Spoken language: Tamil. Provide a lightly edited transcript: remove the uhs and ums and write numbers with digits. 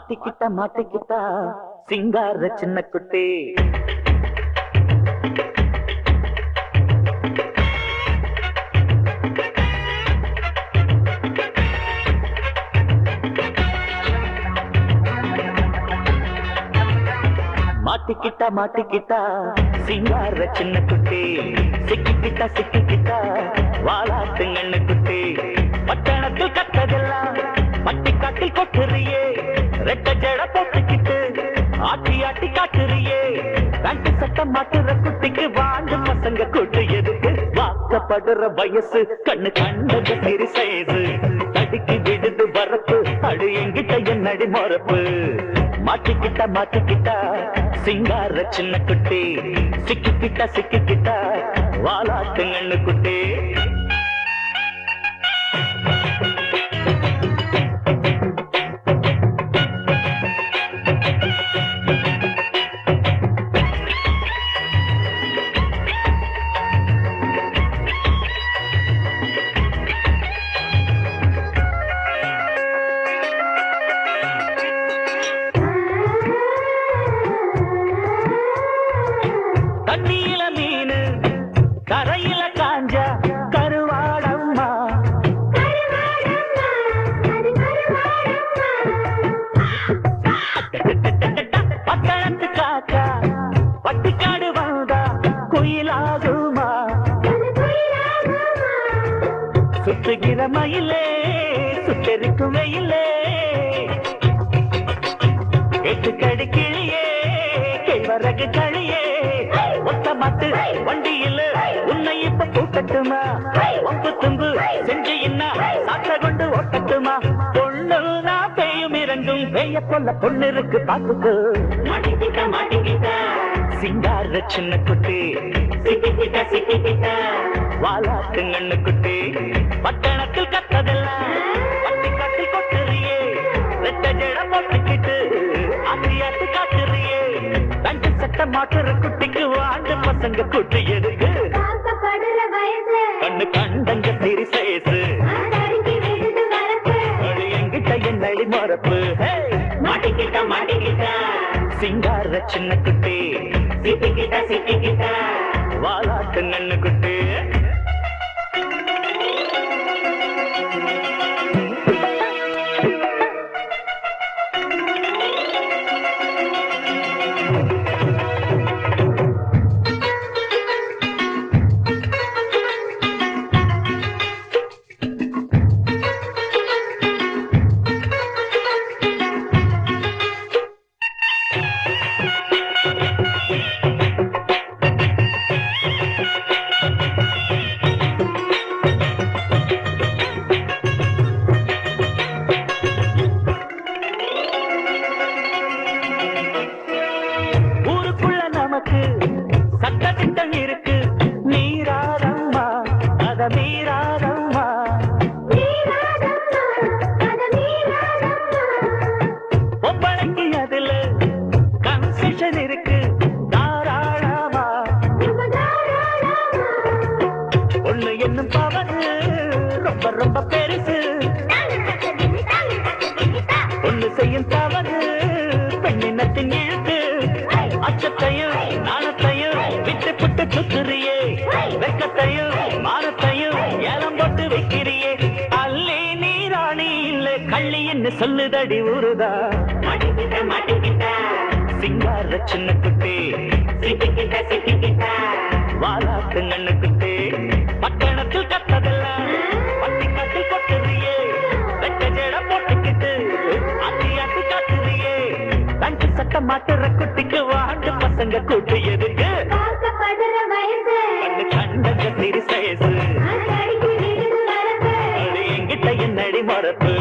மாட்டிக்கிட்டா மாட்டிக்கிட்டா சிங்கார சின்ன குட்டி. மாட்டிக்கிட்டா மாட்டிக்கிட்டா சிங்கார சின்ன குட்டி. சிக்கிக்கிட்டா சிக்கிக்கிட்டா வாலாட்டுங்கண்ணு குட்டி. பட்டணத்தில் கத்ததெல்லாம் பட்டிக்காட்டில் கொட்டுறியே. ரெட்ட ஜட போட்டுக்கிட்டு ஆட்டி ஆட்டி காட்டுறியே. கண்டு சட்டம் மாட்டுற குட்டிக்கு வாண்டு பசங்க கூட்டு எதுக்கு? வாக்கப்படுற வயசு கண்ணு கண்டது திரு சைசு. தடுக்கி விடுது வரப்பு அடு எங்கிட்ட என்னடி மொறப்பு. மாட்டிக்கிட்டா மாட்டிக்கிட்டா சிங்கார சின்ன குட்டி. சிக்கிக்கிட்டா சிக்கிக்கிட்டா வாலாட்டுங்கண்ணு குட்டி. தண்ணியில மீனு கரையில காஞ்சா கருவாடம்மா. பட்டணத்து காக்கா பட்டிக்காடு வந்தா குயிலாகுமா. சுற்றுகிற மயிலே சுட்டெரிக்கும் வெயிலே. எட்டுக்கடி கிளியே கேழ்வரகு களியே. ஒத்த மாட்டு வண்டியில் உன்னை இப்ப கூட்டட்டுமா? ஒப்பு தும்பு செஞ்சு இன்னா சாத்த கொண்டு ஓட்டட்டுமா? பொண்ணு நான் பேயும் இறங்கும் பேய போல பொண்ணு இருக்கு பாத்துக்கு. மாட்டிக்கிட்ட மாட்டிக்கிட்ட சிங்கார சின்ன குட்டி. சிக்கிக்கிட்ட சிக்கிக்கிட்ட வாலாட்டுங்கண்ணு குட்டி. பட்டணத்தில் கத்ததெல்லாம் பட்டிக்காட்டில் கொட்டுறியே. ரெட்ட ஜட போட்டுக்கிட்டு ஆட்டி ஆட்டி காட்டுறியே. தண்டு சட்ட மாட்டுற குட்டிக்கு வாண்டு பசங்க கூட்டு எதுக்கு? கண்ணு கண்டங்க திரு சைசு. எங்கிட்ட என்னடி மறப்பு. மாட்டிக்கிட்ட மாட்டிக்கிட்ட சிங்கார சின்ன குட்டி. சிக்கிக்கிட்ட சிக்கிக்கிட்ட வாலாட்டுங்கண்ணு குட்டி. சட்டத்திட்டம் இருக்கு மீறாதம்மா அத மீறாதம்மா. பொம்பளைக்கு அதுல கன்செஷன் இருக்கு தாராளமா. ஒண்ணு என்னும் பவரு ரொம்ப ரொம்ப பெருசு. ஒண்ணு செய்யும் தவறு பெண்ணினத்தின் இழுத்து. அச்சத்தையும் நாணத்தையும் விட்டு புட்டு சுத்துறியே. வெக்கத்தையும் மானத்தையும் ஏலம் போட்டு வைக்கிறியே. அல்லி நீராணி இல்ல கள்ளி என்ன சொல்லுதடி ஊருதா. மாட்டிக்கிட்ட மாட்டிக்கிட்ட சிங்கார சின்ன குட்டி. சிக்கிக்கிட்ட சிக்கிக்கிட்ட வாலாட்டுங்கண்ணு குட்டி. பட்டணத்தில் கத்ததெல்லாம் பட்டிக்காட்டில் கொட்டுறியே. வெட்ட ஜட போட்டுக்கிட்டு ஆட்டி ஆட்டி காட்டுறியே. தண்டு சட்ட மாட்டுற குட்டிக்கு வாண்டு பசங்க கூட்டு எதுக்கு? கண்ணு கண்டங்க திரு சைசு. எங்கிட்ட என்னடி மறப்பு.